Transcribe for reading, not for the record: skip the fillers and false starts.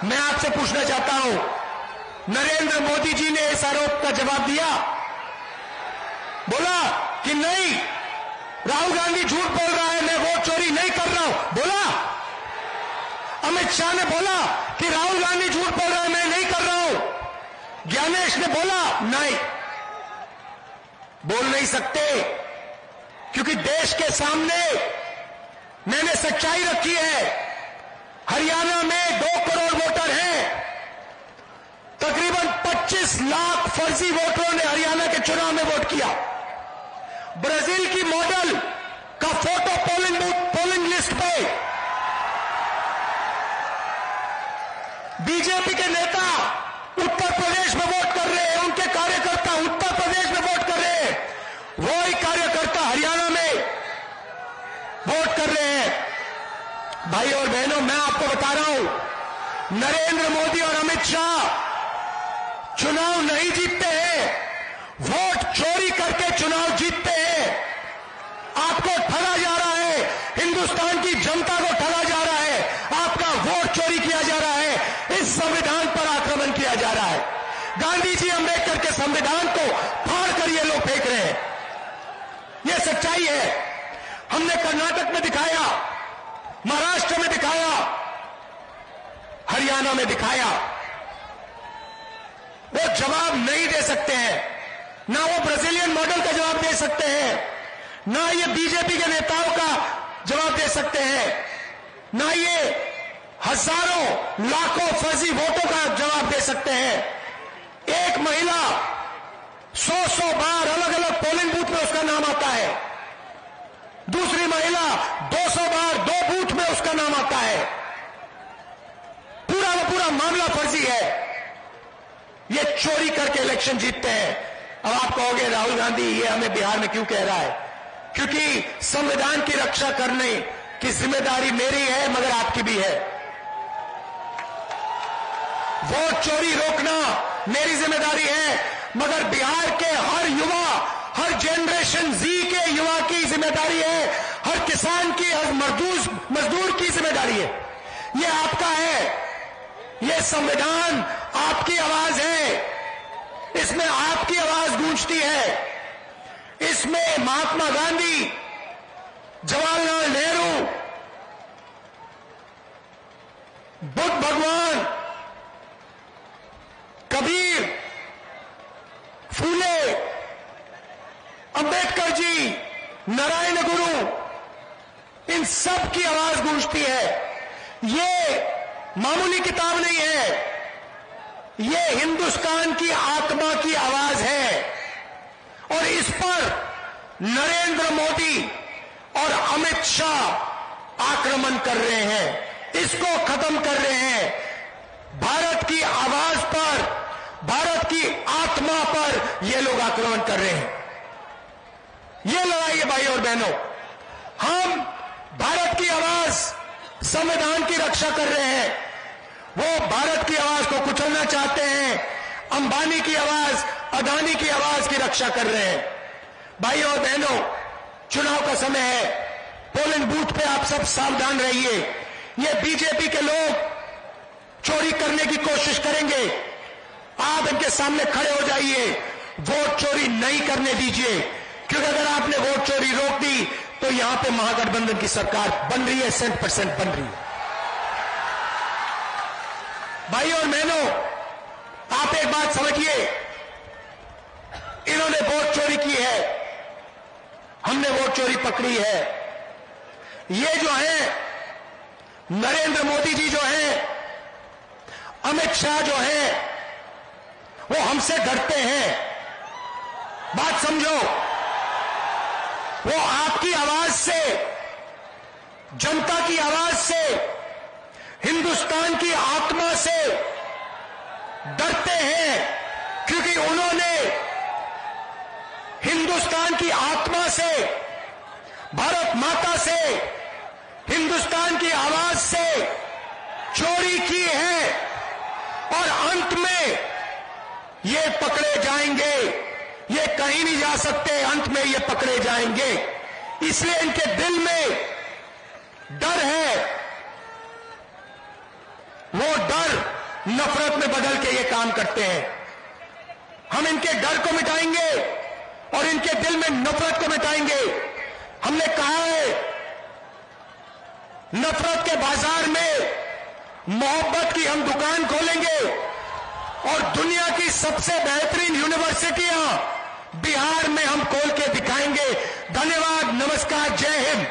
मैं आपसे पूछना चाहता हूं, नरेंद्र मोदी जी ने इस आरोप का जवाब दिया? बोला कि नहीं, राहुल गांधी झूठ बोल रहा है, मैं वोट चोरी नहीं कर रहा हूं, बोला? अमित शाह ने बोला कि राहुल गांधी झूठ बोल रहा है, मैं नहीं कर रहा हूं? ज्ञानेश ने बोला नहीं, बोल नहीं सकते, क्योंकि देश के सामने मैंने सच्चाई रखी है। हरियाणा में 2 करोड़ वोटर हैं, तकरीबन 25 लाख फर्जी वोटरों ने हरियाणा के चुनाव में वोट किया। ब्राजील की मॉडल का फोटो पोलिंग लिस्ट पे बीजेपी के नेता उत्तर प्रदेश में वोट कर रहे हैं, उनके कार्यकर्ता उत्तर प्रदेश में वोट कर रहे हैं, वही कार्यकर्ता हरियाणा में वोट कर रहे हैं। भाई और बहनों, मैं आपको बता रहा हूं, नरेंद्र मोदी और अमित शाह चुनाव नहीं जीतते हैं, वोट चोरी करके चुनाव जीतते हैं। आपको ठगा जा रहा है, हिंदुस्तान की जनता को ठगा जा रहा है, आपका वोट चोरी किया जा रहा है, इस संविधान पर आक्रमण किया जा रहा है। गांधी जी अंबेडकर के संविधान को फाड़ कर ये लोग फेंक रहे हैं। यह सच्चाई है। हमने कर्नाटक में दिखाया, महाराष्ट्र में दिखाया, हरियाणा में दिखाया। वो जवाब नहीं दे सकते हैं, ना वो ब्राजीलियन मॉडल का जवाब दे सकते हैं, ना ये बीजेपी के नेताओं का जवाब दे सकते हैं, ना ये हजारों लाखों फर्जी वोटों का जवाब दे सकते हैं। एक महिला 100 बार अलग अलग पोलिंग बूथ में उसका नाम आता है, दूसरी महिला 200 बार 2 बूथ में उसका नाम आता है। पूरा का पूरा मामला फर्जी है। ये चोरी करके इलेक्शन जीतते हैं। अब आप कहोगे राहुल गांधी ये हमें बिहार में क्यों कह रहा है? क्योंकि संविधान की रक्षा करने की जिम्मेदारी मेरी है, मगर आपकी भी है। वोट चोरी रोकना मेरी जिम्मेदारी है, मगर बिहार के हर युवा, हर जनरेशन जी के युवा की जिम्मेदारी है, हर किसान की, हर मजदूर की जिम्मेदारी है। ये आपका है। ये संविधान आपकी आवाज है, इसमें आपकी आवाज गूंजती है। इसमें महात्मा गांधी, जवाहरलाल नेहरू, बुद्ध भगवान, कबीर, फूले, अंबेडकर जी, नारायण गुरु, इन सब की आवाज गूंजती है। ये मामूली किताब नहीं है, ये हिंदुस्तान की आत्मा की आवाज है। और इस पर नरेंद्र मोदी और अमित शाह आक्रमण कर रहे हैं, इसको खत्म कर रहे हैं। भारत की आवाज पर, भारत की आत्मा पर ये लोग आक्रमण कर रहे हैं। ये लड़ाई है भाई और बहनों। हम भारत की आवाज, संविधान की रक्षा कर रहे हैं। वो भारत की आवाज को कुचलना चाहते हैं, अंबानी की आवाज, अदानी की आवाज की रक्षा कर रहे हैं। भाई और बहनों, चुनाव का समय है, पोलिंग बूथ पे आप सब सावधान रहिए। ये बीजेपी के लोग चोरी करने की कोशिश करेंगे, आप इनके सामने खड़े हो जाइए, वोट चोरी नहीं करने दीजिए। क्योंकि अगर आपने वोट चोरी रोक दी तो यहां पे महागठबंधन की सरकार बन रही है, 100% बन रही है। भाई और बहनों, आप एक बात समझिए, इन्होंने वोट चोरी की है, हमने वोट चोरी पकड़ी है। ये जो है नरेंद्र मोदी जी जो हैं, अमित शाह जो हैं, वो हमसे डरते हैं। बात समझो, वो आपकी आवाज से, जनता की आवाज से, हिंदुस्तान की आत्मा से डरते हैं, क्योंकि उन्होंने हिंदुस्तान की आत्मा से, भारत माता से, हिंदुस्तान की आवाज से चोरी की है। और अंत में ये पकड़े जाएंगे, ये कहीं नहीं जा सकते, अंत में ये पकड़े जाएंगे। इसलिए इनके दिल में डर है, वो डर नफरत में बदल के ये काम करते हैं। हम इनके डर को मिटाएंगे और इनके दिल में नफरत को मिटाएंगे। हमने कहा है, नफरत के बाजार में मोहब्बत की हम दुकान खोलेंगे और दुनिया की सबसे बेहतरीन यूनिवर्सिटियां बिहार में हम खोल के दिखाएंगे। धन्यवाद, नमस्कार, जय हिंद।